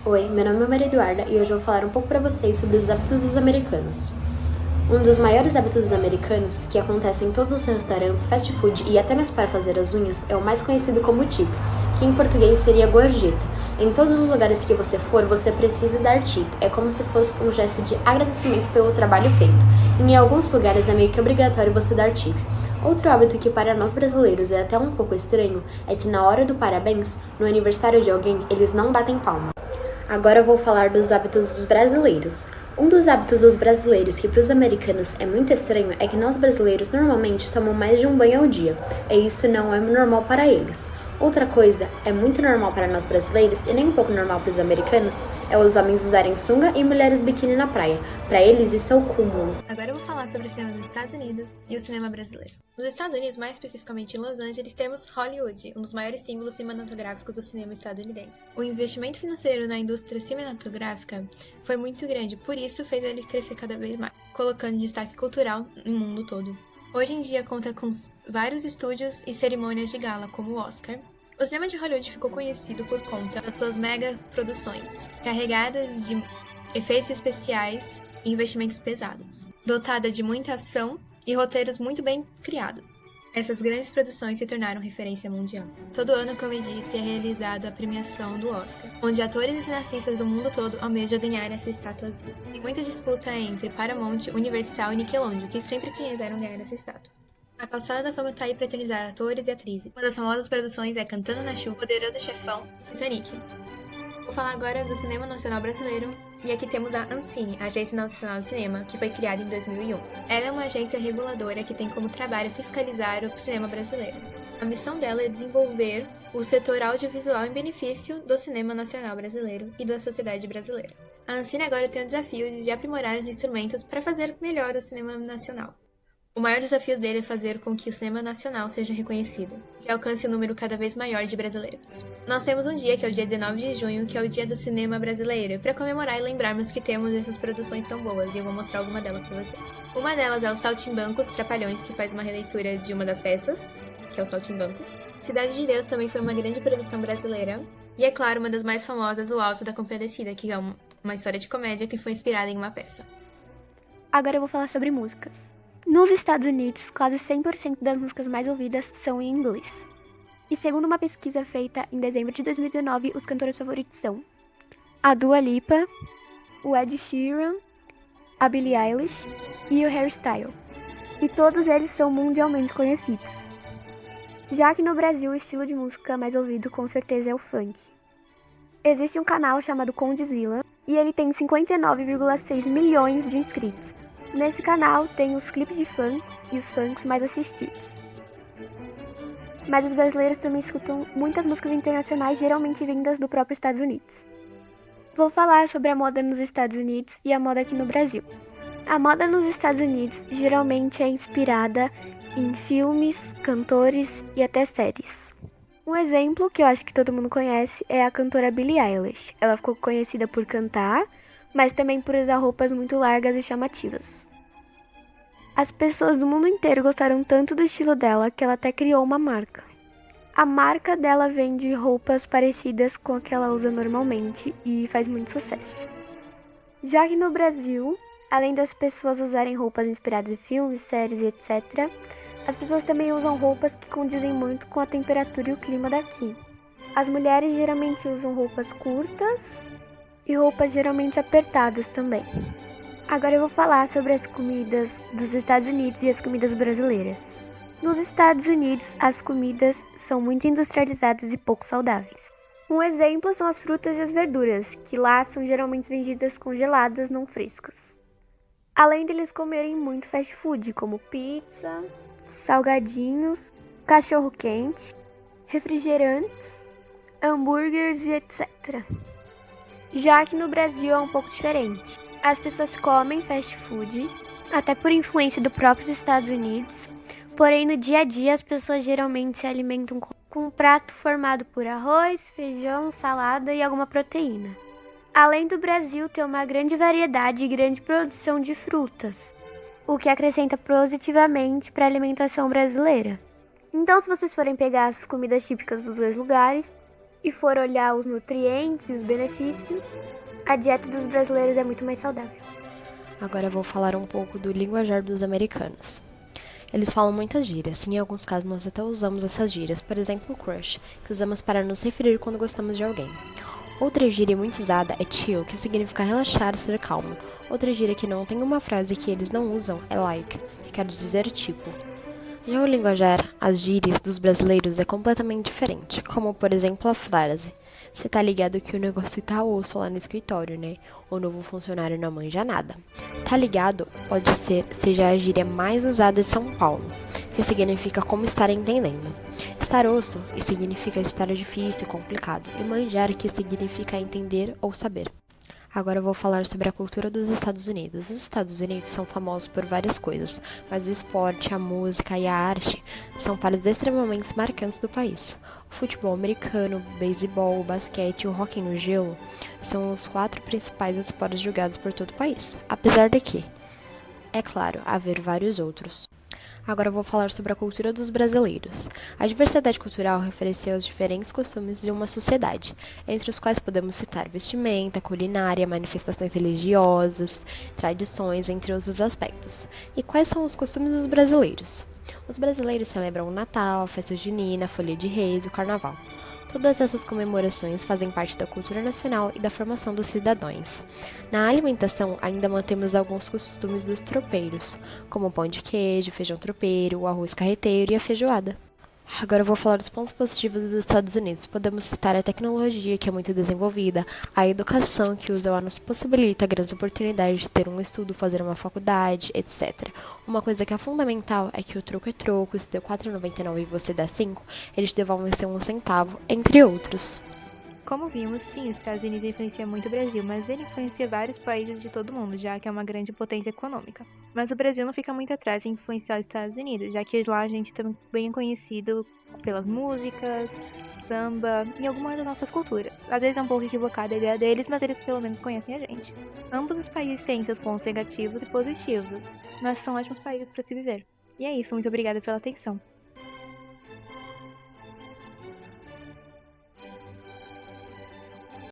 Oi, meu nome é Maria Eduarda e hoje eu vou falar um pouco para vocês sobre os hábitos dos americanos. Um dos maiores hábitos dos americanos, que acontece em todos os restaurantes, fast food e até mesmo para fazer as unhas, é o mais conhecido como tip, que em português seria gorjeta. Em todos os lugares que você for, você precisa dar tip. É como se fosse um gesto de agradecimento pelo trabalho feito. E em alguns lugares é meio que obrigatório você dar tip. Outro hábito que para nós brasileiros é até um pouco estranho é que na hora do parabéns, no aniversário de alguém, eles não batem palma. Agora eu vou falar dos hábitos dos brasileiros. Um dos hábitos dos brasileiros que para os americanos é muito estranho é que nós brasileiros normalmente tomamos mais de um banho ao dia, e isso não é normal para eles. Outra coisa é muito normal para nós brasileiros e nem um pouco normal para os americanos é os homens usarem sunga e mulheres biquíni na praia. Para eles isso é o cúmulo. Agora eu vou falar sobre o cinema dos Estados Unidos e o cinema brasileiro. Nos Estados Unidos, mais especificamente em Los Angeles, temos Hollywood, um dos maiores símbolos cinematográficos do cinema estadunidense. O investimento financeiro na indústria cinematográfica foi muito grande, por isso fez ele crescer cada vez mais, colocando destaque cultural no mundo todo. Hoje em dia conta com vários estúdios e cerimônias de gala, como o Oscar. O cinema de Hollywood ficou conhecido por conta das suas mega produções, carregadas de efeitos especiais e investimentos pesados, dotada de muita ação e roteiros muito bem criados. Essas grandes produções se tornaram referência mundial. Todo ano, como eu disse, é realizada a premiação do Oscar, onde atores e cineastas do mundo todo almejam ganhar essa estatuazinha. Tem muita disputa entre Paramount, Universal e Nickelodeon, que sempre quiseram ganhar essa estátua. A Calçada da Fama tá aí para eternizar atores e atrizes. Uma das famosas produções é Cantando na Chuva, Poderoso Chefão e Titanic. Vou falar agora do cinema nacional brasileiro, e aqui temos a Ancine, a Agência Nacional de Cinema, que foi criada em 2001. Ela é uma agência reguladora que tem como trabalho fiscalizar o cinema brasileiro. A missão dela é desenvolver o setor audiovisual em benefício do cinema nacional brasileiro e da sociedade brasileira. A Ancine agora tem o desafio de aprimorar os instrumentos para fazer melhor o cinema nacional. O maior desafio dele é fazer com que o cinema nacional seja reconhecido, que alcance um número cada vez maior de brasileiros. Nós temos um dia, que é o dia 19 de junho, que é o dia do cinema brasileiro, para comemorar e lembrarmos que temos essas produções tão boas, e eu vou mostrar alguma delas para vocês. Uma delas é o Saltimbancos Trapalhões, que faz uma releitura de uma das peças, que é o Saltimbancos. Cidade de Deus também foi uma grande produção brasileira. E é claro, uma das mais famosas, O Alto da Compadecida, que é uma história de comédia que foi inspirada em uma peça. Agora eu vou falar sobre músicas. Nos Estados Unidos, quase 100% das músicas mais ouvidas são em inglês. E segundo uma pesquisa feita em dezembro de 2019, os cantores favoritos são a Dua Lipa, o Ed Sheeran, a Billie Eilish e o Harry Styles. E todos eles são mundialmente conhecidos. Já que no Brasil o estilo de música mais ouvido com certeza é o funk. Existe um canal chamado Condzilla e ele tem 59,6 milhões de inscritos. Nesse canal tem os clipes de funks e os funks mais assistidos. Mas os brasileiros também escutam muitas músicas internacionais, geralmente vindas do próprio Estados Unidos. Vou falar sobre a moda nos Estados Unidos e a moda aqui no Brasil. A moda nos Estados Unidos geralmente é inspirada em filmes, cantores e até séries. Um exemplo que eu acho que todo mundo conhece é a cantora Billie Eilish. Ela ficou conhecida por cantar, mas também por usar roupas muito largas e chamativas. As pessoas do mundo inteiro gostaram tanto do estilo dela que ela até criou uma marca. A marca dela vende roupas parecidas com a que ela usa normalmente e faz muito sucesso. Já que no Brasil, além das pessoas usarem roupas inspiradas em filmes, séries e etc., as pessoas também usam roupas que condizem muito com a temperatura e o clima daqui. As mulheres geralmente usam roupas curtas e roupas geralmente apertadas também. Agora eu vou falar sobre as comidas dos Estados Unidos e as comidas brasileiras. Nos Estados Unidos, as comidas são muito industrializadas e pouco saudáveis. Um exemplo são as frutas e as verduras, que lá são geralmente vendidas congeladas, não frescas. Além deles comerem muito fast food, como pizza, salgadinhos, cachorro-quente, refrigerantes, hambúrgueres e etc. Já que no Brasil é um pouco diferente. As pessoas comem fast food, até por influência dos próprios Estados Unidos, porém no dia a dia as pessoas geralmente se alimentam com um prato formado por arroz, feijão, salada e alguma proteína. Além do Brasil ter uma grande variedade e grande produção de frutas, o que acrescenta positivamente para a alimentação brasileira. Então, se vocês forem pegar as comidas típicas dos dois lugares, e for olhar os nutrientes e os benefícios, a dieta dos brasileiros é muito mais saudável. Agora eu vou falar um pouco do linguajar dos americanos. Eles falam muitas gírias, e em alguns casos nós até usamos essas gírias, por exemplo, crush, que usamos para nos referir quando gostamos de alguém. Outra gíria muito usada é chill, que significa relaxar, ser calmo. Outra gíria que não tem uma frase que eles não usam é like, que quer dizer tipo. Já o linguajar, as gírias dos brasileiros é completamente diferente, como por exemplo a frase: "Cê tá ligado que o negócio tá osso lá no escritório, né? O novo funcionário não manja nada." Tá ligado pode ser seja a gíria mais usada de São Paulo, que significa como estar entendendo. Estar osso e significa estar difícil e complicado, e manjar que significa entender ou saber. Agora eu vou falar sobre a cultura dos Estados Unidos. Os Estados Unidos são famosos por várias coisas, mas o esporte, a música e a arte são pares extremamente marcantes do país. O futebol americano, o beisebol, o basquete e o hóquei no gelo são os 4 principais esportes jogados por todo o país, apesar de que, é claro, haver vários outros. Agora eu vou falar sobre a cultura dos brasileiros. A diversidade cultural refere-se aos diferentes costumes de uma sociedade, entre os quais podemos citar vestimenta, culinária, manifestações religiosas, tradições, entre outros aspectos. E quais são os costumes dos brasileiros? Os brasileiros celebram o Natal, a festa junina, a Folia de Reis e o Carnaval. Todas essas comemorações fazem parte da cultura nacional e da formação dos cidadãos. Na alimentação, ainda mantemos alguns costumes dos tropeiros, como o pão de queijo, feijão tropeiro, o arroz carreteiro e a feijoada. Agora eu vou falar dos pontos positivos dos Estados Unidos. Podemos citar a tecnologia, que é muito desenvolvida, a educação, que usa nos possibilita grandes oportunidades de ter um estudo, fazer uma faculdade, etc. Uma coisa que é fundamental é que o troco é troco, se deu R$4,99 e você dá 5, eles devolvem ser 1 centavo, entre outros. Como vimos, sim, os Estados Unidos influencia muito o Brasil, mas ele influencia vários países de todo o mundo, já que é uma grande potência econômica. Mas o Brasil não fica muito atrás em influenciar os Estados Unidos, já que lá a gente também é conhecido pelas músicas, samba e algumas das nossas culturas. Às vezes é um pouco equivocada a ideia deles, mas eles pelo menos conhecem a gente. Ambos os países têm seus pontos negativos e positivos, mas são ótimos países para se viver. E é isso, muito obrigada pela atenção.